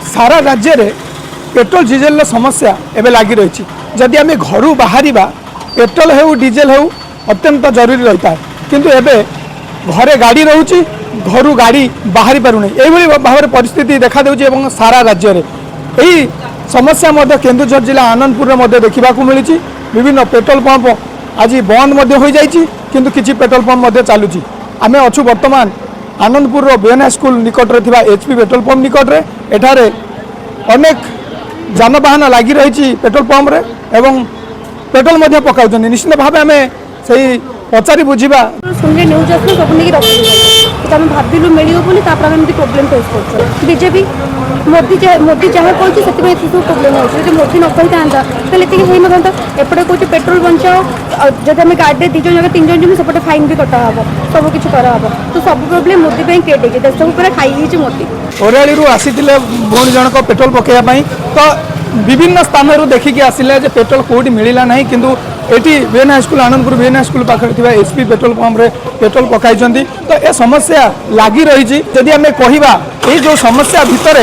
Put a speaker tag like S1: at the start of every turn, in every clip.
S1: सारा राज्य रे पेट्रोल डीजेल समस्या एवं लगी रही। जदि आम घर बाहर पेट्रोल हो डीजेल हो अत्यंत जरूरी रही है, किंतु एबे घरे गाड़ी रोचे घर गाड़ी बाहरी पारुनी यही भाव में परिस्थिति देखा देउछि। सारा राज्य रे यही समस्या केन्दुझर जिला आनंदपुर में देखा मिली। विभिन्न पेट्रोल पंप आज बंद हो जाइछि, किंतु किछि पेट्रोल पंप चलुछि। आम अच्छु बर्तमान आनंदपुर बीएन स्कूल निकट में थिबा एचपी पेट्रोल पंप निकट में। एठारे अनेक जानवाहन लगी रही पेट्रोल पंप रे एवं पेट्रोल पकाउछन। निश्चित भाव आम से पचारि बुझा
S2: सुनले न्यूज आस सब नहीं रखी आम भाविलु मिलो बोली प्रोब्लेम फेस कर बीजेपी मोदी जहाँ कहती से सब प्रोब्लेम हो मोदी न कही था ये ना एपटे कौन पेट्रोल बचाओ जब आम गाड़ी दीज जगह 3 जन सेपटे फाइन भी कटा हम सब किसी कराब तो सब प्रोब्लेम मोदी क्रिएट हो देश को पूरा खाई मोदी।
S1: ओराड़ी आसी भौणी जनक पेट्रोल पकड़ाई तो विभिन्न स्थान देखिकी आसिले जे पेट्रोल कौटी मिलला ना, किंतु एटी BN high school Anandpur BN high school पाखे एचपी पेट्रोल पंप रे पेट्रोल पकाई तो यह समस्या लगी रही। जदि आम कहवा ये जो समस्या भितर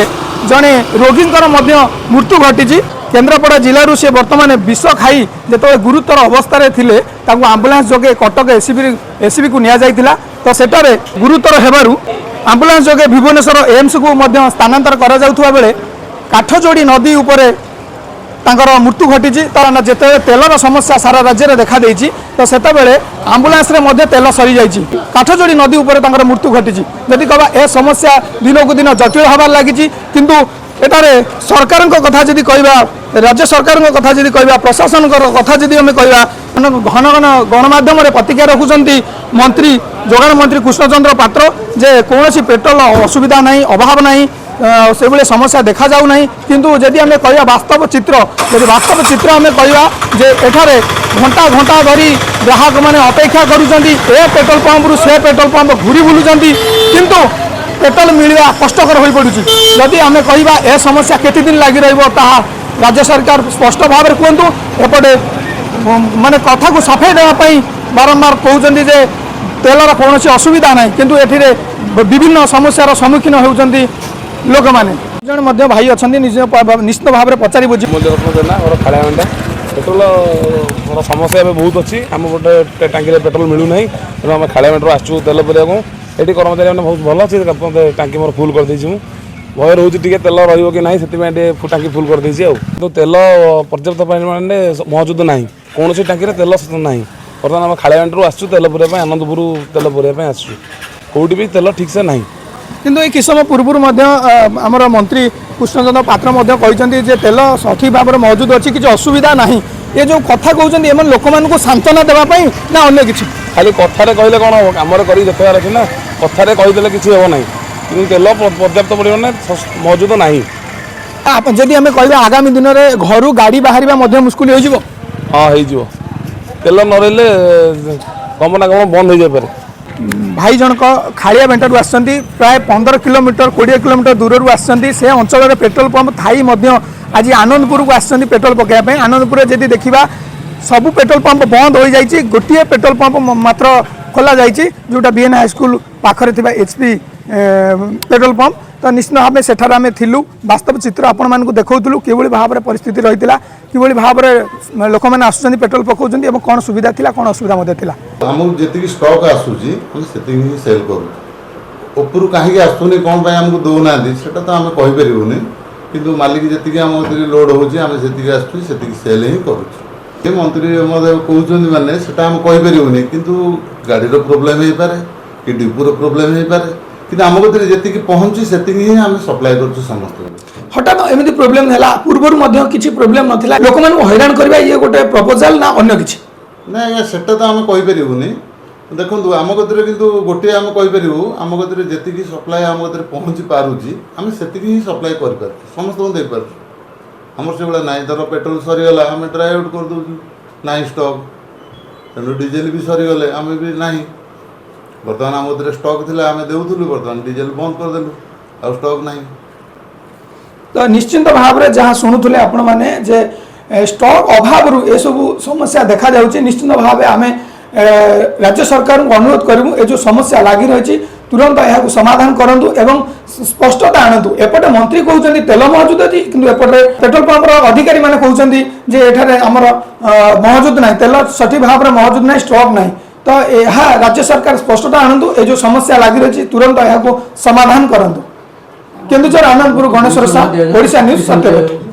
S1: जड़े रोगी मृत्यु घटी केन्द्रापड़ा जिलूर से बर्तमान विष खाई जो गुरुतर अवस्था थिले आंबुलांस जोगे कटक एसीबी को निया जाइतिला। तो सेटारे गुरुतर हेबारु आंबुलांस जोगे भुवनेश्वर एम्स को स्थानांतर करा जाउथुवा बेले काठजोड़ी नदी उपरे तांकर मृत्यु घटी। तो जिते तेलर समस्या सारा राज्य में देखा देछि तो सेतबेले आंबुलांस रे मध्य तेल सरी जाइछि, काठजोड़ी नदी उपरे तांकर मृत्यु घटी। जदि कहबा ए समस्या दिन को दिन जटिल हबार लागिछि, किंतु एटारे सरकार कथा जदि कहबा राज्य सरकार कथा जदि कहबा प्रशासन कथा जदि आम कहबा घन घन गणमाध्यम प्रतिक्रिया रखुचंती मंत्री जोगाण मंत्री कृष्णचंद्र पात्र जे कौन पेट्रोल असुविधा नहीं अभाव नहीं से भाई समस्या देखा जाऊ नहीं। किंतु जदि आम कह वास्तव चित्र आम कह एठारे घंटा घंटा धरी ग्राहक मैंने अपेक्षा करुँच पेट्रोल पंप रु से पेट्रोल पंप घूरी बुलूँ, किंतु पेट्रोल मिलवा कष्टकर हो पड़ुछि। जदि आम कह ए समस्या केते दिन लगी रहा राज्य सरकार स्पष्ट भाव में कहतु। एपटे माने कथा को सफाई देवाई बारंबार कहते जे तेलर कौन असुविधा ना, किंतु एठिरे विभिन्न समस्यार सम्मुखीन होउछन्ति लोक मैंने। जन भाई अच्छा निश्चित भाव में पचारि बुझी
S3: पेट्रोल समस्या बहुत अच्छी आम गोटे टांकी पेट्रोल मिलूना तेणु आम खाड़ियामेटर आसू तेल पड़ा ये कर्मचारी मैंने बहुत भल अच्छे टांकी मोर फुल कर देती भय रोचे तेल रही ना से टांकी फुल कर देती तो तेल पर्याप्त परिमाण मौजूद ना कौन टांकी तेल ना बर्तमान आम खाड़ियामेटर आसू तेल पूरा आनंदपुर तेल पूरा आसू कौटी भी तेल ठीक से ना।
S1: किंतु ये किस समय पूर्व आमर मंत्री कृष्णचंद्र पात्र कहते तेल सठिक भाव में मौजूद अच्छी किसी असुविधा ना। ये जो कथा कहते हैं लोक मानक सांत्वना देवाई ना अन्य किसी
S3: खाली कथार कहले कौन हम कम कर अच्छे ना कथार कहीदे किसी हे ना कि तेल पर्याप्त परिमाण मौजूद ना।
S1: जदि आम कह आगामी दिन में घर गाड़ी बाहर मुस्किल हो
S3: हाँ हो तेल न रही गमनागमन बंद हो जाए।
S1: भाई जनक खाड़िया बेंटारू आसछन्ती प्राय 15 किलोमीटर 20 किलोमीटर दूर आसछन्ती से अंचल में पेट्रोल पंप थाई आज आनंदपुर को आसछन्ती पेट्रोल पकाइबा। आनंदपुर जदि देखा सबू पेट्रोल पंप बंद हो जाइए, गोटे पेट्रोल पंप मात्र खोल जाइए जोटा बीएन हाईस्कूल पाखरे थिबा एचपी पेट्रोल पंप। तो निश्चित भाव में सेठार आम थिलु वास्तव चित्र आपण मानकु देखौथुलु किभଳି भाव में परिस्थिति रहितिला किभଳି भाव में लोक मैंने आसुचन्ती पेट्रोल पकाउचन्ती एवं कौन सुविधा थिला कौन असुविधा मध्य थिला।
S4: आमको जी स्टॉक आसूची हम सेल करूँ उपरू कहीं आसुनी कौन आमको दौना से तो आम कहीपरूनी किंतु मालिक जी आम लोड होती आम सेल ही करुँ। मंत्री कहते मैंने आम कहीपरूनी किंतु गाड़ी प्रोब्लेम हो पारे कि डिपोर प्रोब्लेम हो पारे कि आम जी पहुँची से ही आम सप्लाय कर समस्त।
S1: हठात एमती प्रोब्लेम है पूर्व किसी प्रोब्लेम नाला लोक मैंने हैरान करवा ये गोटे प्रपोजाल ना अन्य किसी
S4: ना आज्ञा से आम कहीपरूनी। देखो आम गति कितु गोटे आम कहीपर आम गति जी सप्लाय आम गति पहुँची पार्ची आम से ही सप्लाय कर समस्त देपार आमर से भाई ना धर पेट्रोल सरीगला आम ड्राई आउट कर दूँ ना स्टॉक तेणु डीजेल भी सरीगले आम भी ना बर्तमान आम गति स्टॉक थी आम देउलु बर्तमान डीजेल बंद करदेलु आ स्टॉक ना।
S1: तो निश्चिंत भाव में जहाँ शुणुले आपण मैंने जे स्टॉक अभाव ये सब समस्या देखा जाउछि। निश्चिंत भाव आम राज्य सरकार को अनुरोध करूँ ये जो समस्या लगी रही तुरंत यह समाधान करूँ एवं स्पष्टता आणतु एपटे मंत्री कहते तेल महजूद अच्छी किंतु एपटे पेट्रोल पंपर अधिकारी मैंने कहते जे एठारे आमर महजूद ना तेल सठिक भाव में महजूद ना स्टॉक ना तो यह राज्य सरकार स्पष्टता आणतु ए जो समस्या लगी रही तुरंत यह समाधान करूँ। केन्दुझर आनंदपुर गणेश्वर साह ओडिशा न्यूज सत्यपथ।